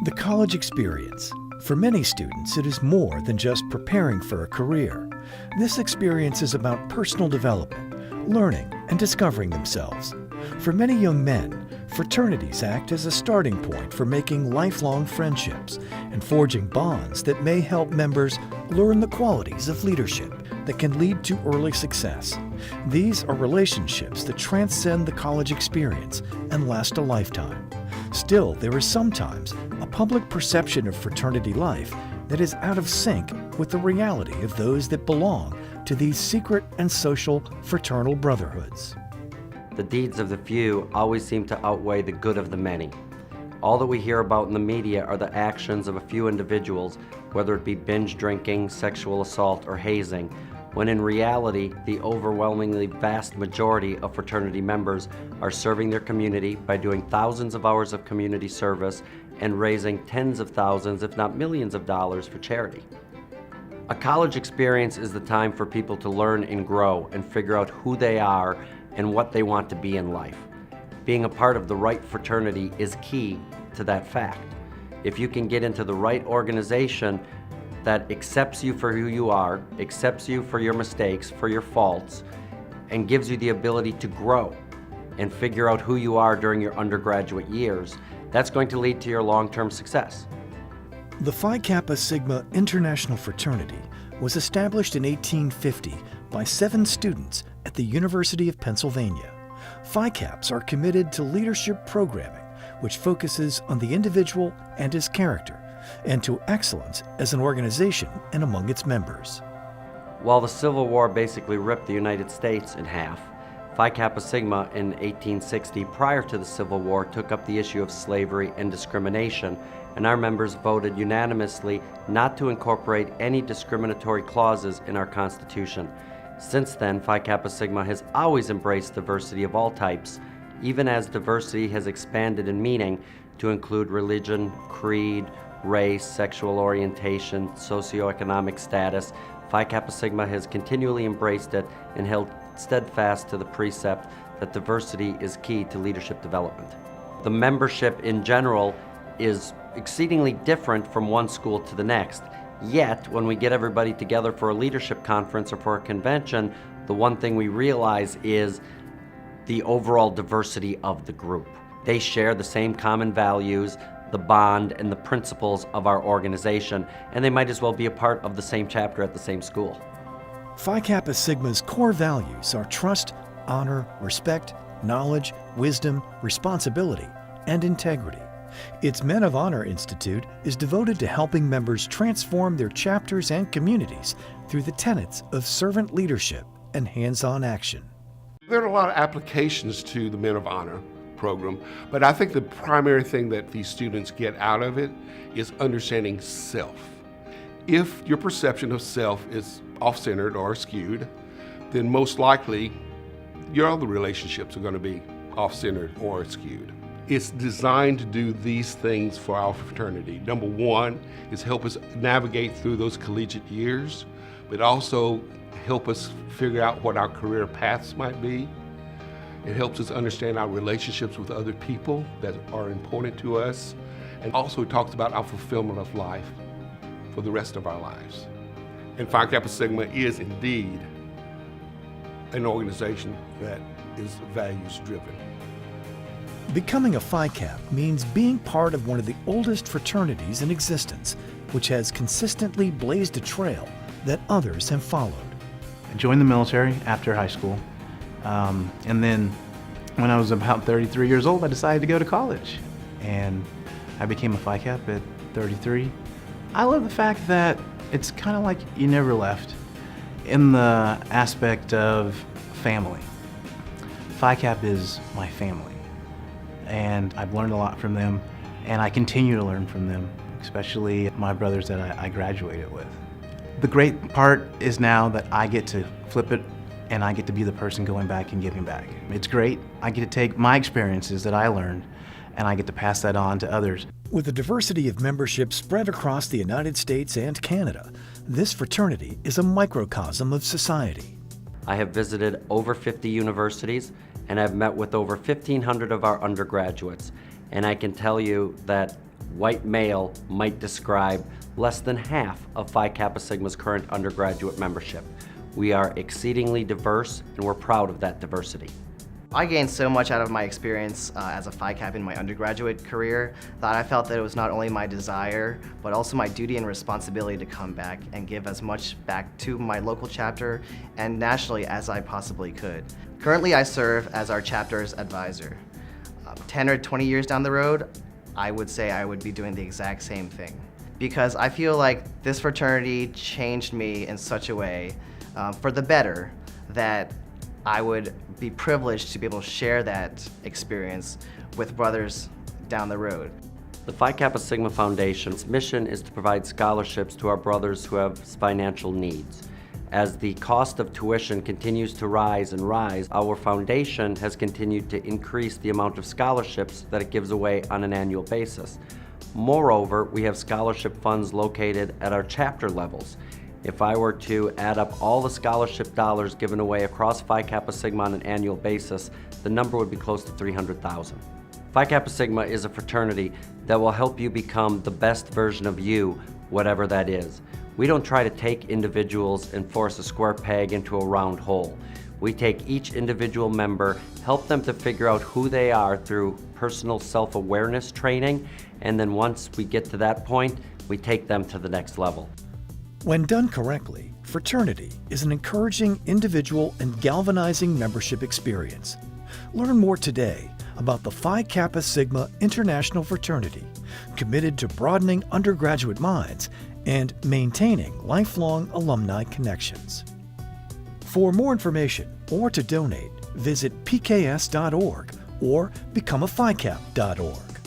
The college experience. For many students, it is more than just preparing for a career. This experience is about personal development, learning, and discovering themselves. For many young men, fraternities act as a starting point for making lifelong friendships and forging bonds that may help members learn the qualities of leadership that can lead to early success. These are relationships that transcend the college experience and last a lifetime. Still, there is sometimes a public perception of fraternity life that is out of sync with the reality of those that belong to these secret and social fraternal brotherhoods. The deeds of the few always seem to outweigh the good of the many. All that we hear about in the media are the actions of a few individuals, whether it be binge drinking, sexual assault, or hazing, when in reality, the overwhelmingly vast majority of fraternity members are serving their community by doing thousands of hours of community service and raising tens of thousands, if not millions of dollars for charity. A college experience is the time for people to learn and grow and figure out who they are and what they want to be in life. Being a part of the right fraternity is key to that fact. If you can get into the right organization that accepts you for who you are, accepts you for your mistakes, for your faults, and gives you the ability to grow and figure out who you are during your undergraduate years, that's going to lead to your long-term success. The Phi Kappa Sigma International Fraternity was established in 1850 by 7 students at the University of Pennsylvania. Phi Kaps are committed to leadership programming, which focuses on the individual and his character, and to excellence as an organization and among its members. While the Civil War basically ripped the United States in half, Phi Kappa Sigma in 1860, prior to the Civil War, took up the issue of slavery and discrimination, and our members voted unanimously not to incorporate any discriminatory clauses in our Constitution. Since then, Phi Kappa Sigma has always embraced diversity of all types, even as diversity has expanded in meaning to include religion, creed, race, sexual orientation, socioeconomic status. Phi Kappa Sigma has continually embraced it and held steadfast to the precept that diversity is key to leadership development. The membership in general is exceedingly different from one school to the next. Yet, when we get everybody together for a leadership conference or for a convention, the one thing we realize is the overall diversity of the group. They share the same common values, the bond, and the principles of our organization, and they might as well be a part of the same chapter at the same school. Phi Kappa Sigma's core values are trust, honor, respect, knowledge, wisdom, responsibility, and integrity. Its Men of Honor Institute is devoted to helping members transform their chapters and communities through the tenets of servant leadership and hands-on action. There are a lot of applications to the Men of Honor program, but I think the primary thing that these students get out of it is understanding self. If your perception of self is off-centered or skewed, then most likely your other relationships are going to be off-centered or skewed. It's designed to do these things for our fraternity. Number one is help us navigate through those collegiate years, but also help us figure out what our career paths might be. It helps us understand our relationships with other people that are important to us, and also talks about our fulfillment of life for the rest of our lives. And Phi Kappa Sigma is indeed an organization that is values-driven. Becoming a Phi Kap means being part of one of the oldest fraternities in existence, which has consistently blazed a trail that others have followed. I joined the military after high school, and then when I was about 33 years old, I decided to go to college, and I became a Phi Kap at 33. I love the fact that it's kind of like you never left in the aspect of family. Phi Kap is my family, and I've learned a lot from them, and I continue to learn from them, especially my brothers that I graduated with. The great part is now that I get to flip it and I get to be the person going back and giving back. It's great. I get to take my experiences that I learned and I get to pass that on to others. With a diversity of membership spread across the United States and Canada, this fraternity is a microcosm of society. I have visited over 50 universities and I've met with over 1,500 of our undergraduates, and I can tell you that white male might describe less than half of Phi Kappa Sigma's current undergraduate membership. We are exceedingly diverse, and we're proud of that diversity. I gained so much out of my experience as a Phi Kappa in my undergraduate career that I felt that it was not only my desire, but also my duty and responsibility to come back and give as much back to my local chapter and nationally as I possibly could. Currently, I serve as our chapter's advisor. 10 or 20 years down the road, I would say I would be doing the exact same thing. Because I feel like this fraternity changed me in such a way, for the better, that I would be privileged to be able to share that experience with brothers down the road. The Phi Kappa Sigma Foundation's mission is to provide scholarships to our brothers who have financial needs. As the cost of tuition continues to rise and rise, our foundation has continued to increase the amount of scholarships that it gives away on an annual basis. Moreover, we have scholarship funds located at our chapter levels. If I were to add up all the scholarship dollars given away across Phi Kappa Sigma on an annual basis, the number would be close to 300,000. Phi Kappa Sigma is a fraternity that will help you become the best version of you, whatever that is. We don't try to take individuals and force a square peg into a round hole. We take each individual member, help them to figure out who they are through personal self-awareness training, and then once we get to that point, we take them to the next level. When done correctly, fraternity is an encouraging individual and galvanizing membership experience. Learn more today about the Phi Kappa Sigma International Fraternity, committed to broadening undergraduate minds and maintaining lifelong alumni connections. For more information or to donate, visit pks.org or becomeaphiCap.org.